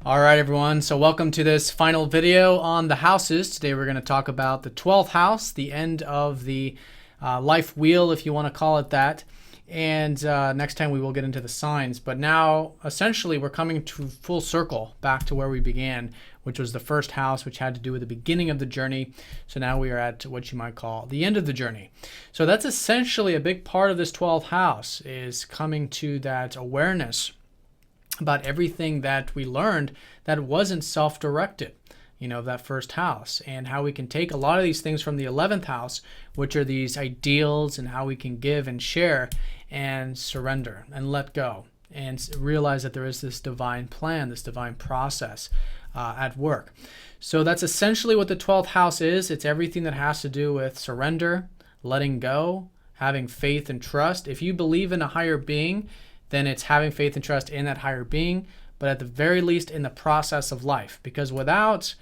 All right, everyone. So welcome to this final video on the houses. Today we're going to talk about the 12th house, the end of the life wheel, if you want to call it that. And next time we will get into the signs. But now, essentially, we're coming to full circle back to where we began, which was the first house, which had to do with the beginning of the journey. So now we are at what you might call the end of the journey. So that's essentially a big part of this 12th house, is coming to that awareness about everything that we learned that wasn't self-directed, that first house, and how we can take a lot of these things from the 11th house, which are these ideals, and how we can give and share and surrender and let go and realize that there is this divine plan, this divine process at work. So that's essentially what the 12th house is. It's everything that has to do with surrender, letting go, having faith and trust. If you believe in a higher being, then it's having faith and trust in that higher being, but at the very least in the process of life. Because without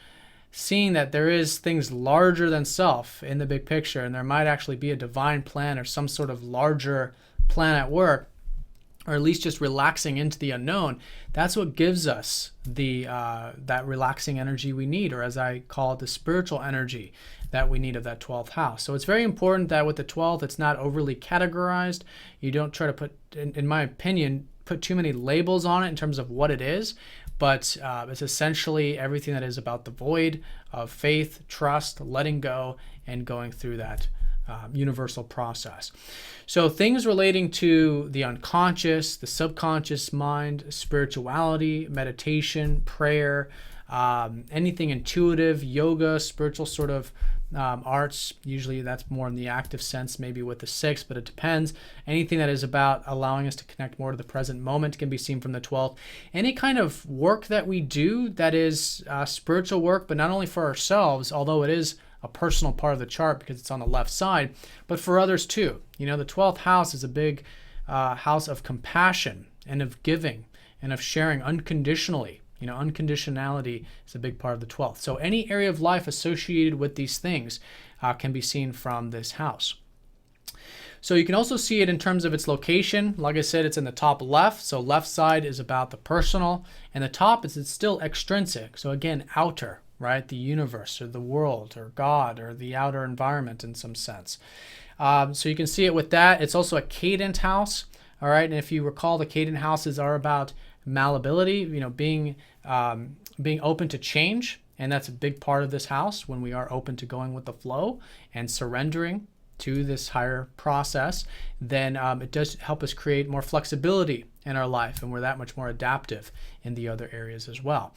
seeing that there is things larger than self in the big picture, and there might actually be a divine plan or some sort of larger plan at work, or at least just relaxing into the unknown, that's what gives us the that relaxing energy we need, or as I call it, the spiritual energy that we need of that 12th house. So it's very important that with the 12th, it's not overly categorized. You don't try to put, in my opinion, put too many labels on it in terms of what it is, but it's essentially everything that is about the void of faith, trust, letting go, and going through that universal process. So things relating to the unconscious, the subconscious mind, spirituality, meditation, prayer, anything intuitive, yoga, spiritual sort of arts, usually that's more in the active sense, maybe with the 6th, but it depends. Anything that is about allowing us to connect more to the present moment can be seen from the 12th. Any kind of work that we do that is spiritual work, but not only for ourselves, although it is a personal part of the chart because it's on the left side, but for others too. The 12th house is a big house of compassion and of giving and of sharing unconditionally. Unconditionality is a big part of the 12th. So any area of life associated with these things can be seen from this house. So you can also see it in terms of its location. Like I said, it's in the top left. So left side is about the personal, and the top is it's still extrinsic. So again, outer, right? The universe or the world or God or the outer environment in some sense. So you can see it with that. It's also a cadent house. All right. And if you recall, the cadent houses are about malleability, being open to change. And that's a big part of this house, when we are open to going with the flow and surrendering to this higher process, then it does help us create more flexibility in our life, and we're that much more adaptive in the other areas as well.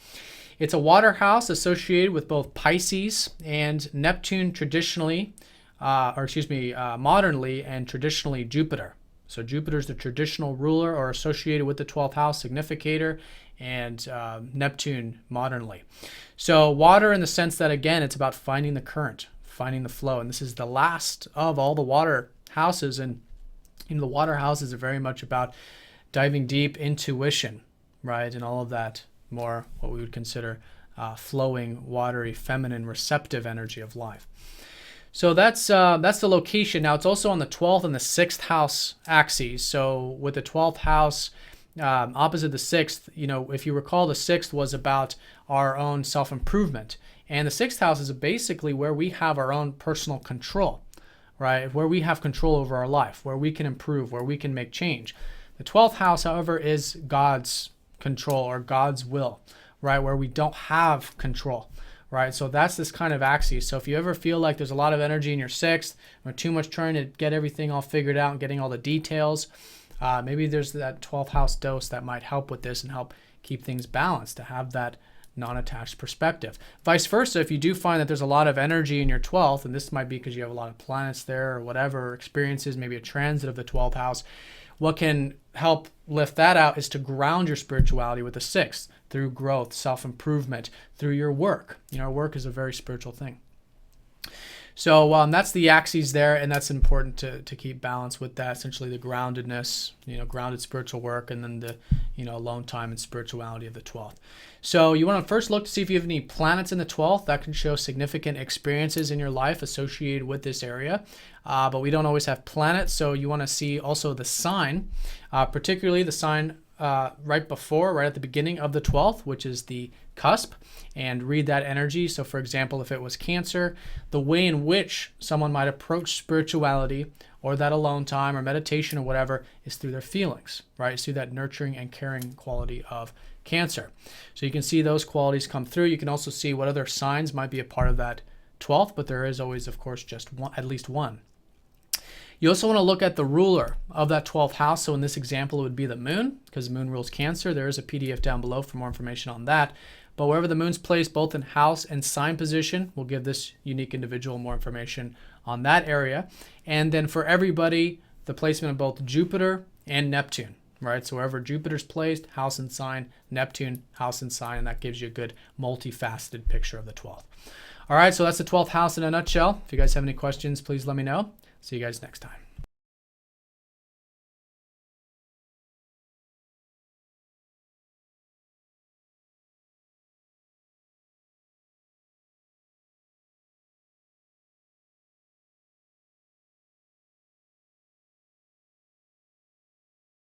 It's a water house associated with both Pisces and Neptune traditionally, modernly, and traditionally Jupiter. So Jupiter is the traditional ruler or associated with the 12th house significator, and Neptune modernly. So water in the sense that, again, it's about finding the current, finding the flow. And this is the last of all the water houses. And the water houses are very much about diving deep, intuition, right? And all of that more what we would consider flowing, watery, feminine, receptive energy of life. So that's the location. Now it's also on the 12th and the 6th house axes. So with the 12th house opposite the 6th, if you recall, the 6th was about our own self-improvement. And the 6th house is basically where we have our own personal control, right? Where we have control over our life, where we can improve, where we can make change. The 12th house, however, is God's control or God's will, right? Where we don't have control. Right, so that's this kind of axis. So if you ever feel like there's a lot of energy in your 6th, or too much trying to get everything all figured out and getting all the details, maybe there's that 12th house dose that might help with this and help keep things balanced, to have that non-attached perspective. Vice versa, if you do find that there's a lot of energy in your 12th, and this might be because you have a lot of planets there or whatever experiences, maybe a transit of the 12th house, what can help lift that out is to ground your spirituality with the 6th through growth, self-improvement, through your work. Work is a very spiritual thing. So that's the axes there, and that's important to keep balance with that. Essentially, the groundedness, grounded spiritual work, and then the alone time and spirituality of the 12th. So you want to first look to see if you have any planets in the 12th that can show significant experiences in your life associated with this area. But we don't always have planets, so you want to see also the sign, particularly the sign right at the beginning of the 12th, which is the cusp, and read that energy. So for example, if it was Cancer, the way in which someone might approach spirituality or that alone time or meditation or whatever is through their feelings, right? It's through that nurturing and caring quality of Cancer. So you can see those qualities come through. You can also see what other signs might be a part of that 12th, but there is always, of course, just one, at least one. You also want to look at the ruler of that 12th house. So in this example, it would be the moon, because the moon rules Cancer. There is a PDF down below for more information on that. But wherever the moon's placed, both in house and sign position, will give this unique individual more information on that area. And then for everybody, the placement of both Jupiter and Neptune, right? So wherever Jupiter's placed, house and sign, Neptune, house and sign, and that gives you a good multifaceted picture of the 12th. All right, so that's the 12th house in a nutshell. If you guys have any questions, please let me know. See you guys next time.